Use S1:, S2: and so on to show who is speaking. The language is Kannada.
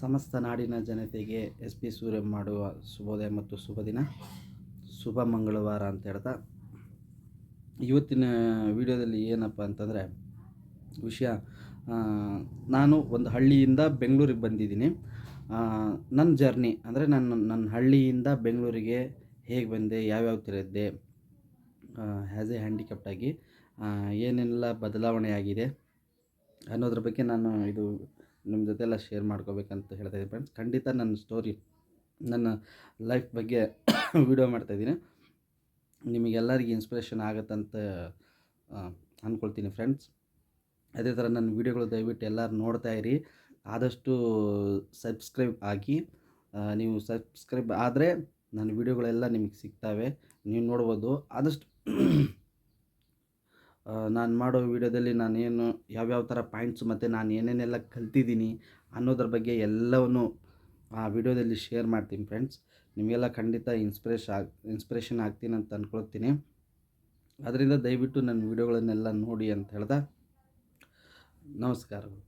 S1: ಸಮಸ್ತ ನಾಡಿನ ಜನತೆಗೆ ಎಸ್ ಪಿ ಸೂರ್ಯ ಮಾಡುವ ಶುಭೋದಯ ಮತ್ತು ಶುಭ ದಿನ, ಶುಭ ಮಂಗಳವಾರ ಅಂತ ಹೇಳ್ತಾ, ಇವತ್ತಿನ ವಿಡಿಯೋದಲ್ಲಿ ಏನಪ್ಪ ಅಂತಂದರೆ ವಿಷಯ, ನಾನು ಒಂದು ಹಳ್ಳಿಯಿಂದ ಬೆಂಗಳೂರಿಗೆ ಬಂದಿದ್ದೀನಿ. ನನ್ನ ಜರ್ನಿ ಅಂದರೆ ನನ್ನ ಹಳ್ಳಿಯಿಂದ ಬೆಂಗಳೂರಿಗೆ ಹೇಗೆ ಬಂದೆ, ಯಾವ್ಯಾವ ಥರದ್ದೆ, ಆ್ಯಸ್ ಎ ಹ್ಯಾಂಡಿಕ್ಯಾಪ್ಟಾಗಿ ಏನೆಲ್ಲ ಬದಲಾವಣೆ ಆಗಿದೆ ಅನ್ನೋದ್ರ ಬಗ್ಗೆ ನಾನು ಇದು ನಿಮ್ಮ ಜೊತೆ ಎಲ್ಲ ಶೇರ್ ಮಾಡ್ಕೋಬೇಕಂತ ಹೇಳ್ತಾ ಇದ್ದೀನಿ ಫ್ರೆಂಡ್ಸ್. ಖಂಡಿತ ನನ್ನ ಸ್ಟೋರಿ, ನನ್ನ ಲೈಫ್ ಬಗ್ಗೆ ವಿಡಿಯೋ ಮಾಡ್ತಾಯಿದ್ದೀನಿ. ನಿಮಗೆಲ್ಲರಿಗೆ ಇನ್ಸ್ಪಿರೇಷನ್ ಆಗುತ್ತಂತ ಅಂದ್ಕೊಳ್ತೀನಿ ಫ್ರೆಂಡ್ಸ್. ಅದೇ ಥರ ನನ್ನ ವೀಡಿಯೋಗಳು ದಯವಿಟ್ಟು ಎಲ್ಲರೂ ನೋಡ್ತಾ ಇರಿ. ಆದಷ್ಟು ಸಬ್ಸ್ಕ್ರೈಬ್ ಆಗಿ. ನೀವು ಸಬ್ಸ್ಕ್ರೈಬ್ ಆದರೆ ನನ್ನ ವೀಡಿಯೋಗಳೆಲ್ಲ ನಿಮಗೆ ಸಿಗ್ತವೆ, ನೀವು ನೋಡ್ಬೋದು. ಆದಷ್ಟು ನಾನು ಮಾಡೋ ವೀಡಿಯೋದಲ್ಲಿ ನಾನೇನು ಯಾವ್ಯಾವ ಥರ ಪಾಯಿಂಟ್ಸು ಮತ್ತು ನಾನು ಏನೇನೆಲ್ಲ ಕಲ್ತಿದ್ದೀನಿ ಅನ್ನೋದ್ರ ಬಗ್ಗೆ ಎಲ್ಲವನ್ನು ಆ ವಿಡಿಯೋದಲ್ಲಿ ಶೇರ್ ಮಾಡ್ತೀನಿ ಫ್ರೆಂಡ್ಸ್. ನಿಮಗೆಲ್ಲ ಖಂಡಿತ ಇನ್ಸ್ಪಿರೇಷನ್ ಆಗ್ತೀನಿ ಅಂತ ಅಂದ್ಕೊಳ್ತೀನಿ. ಅದರಿಂದ ದಯವಿಟ್ಟು ನನ್ನ ವೀಡಿಯೋಗಳನ್ನೆಲ್ಲ ನೋಡಿ ಅಂತ ಹೇಳ್ದೆ. ನಮಸ್ಕಾರಗಳು.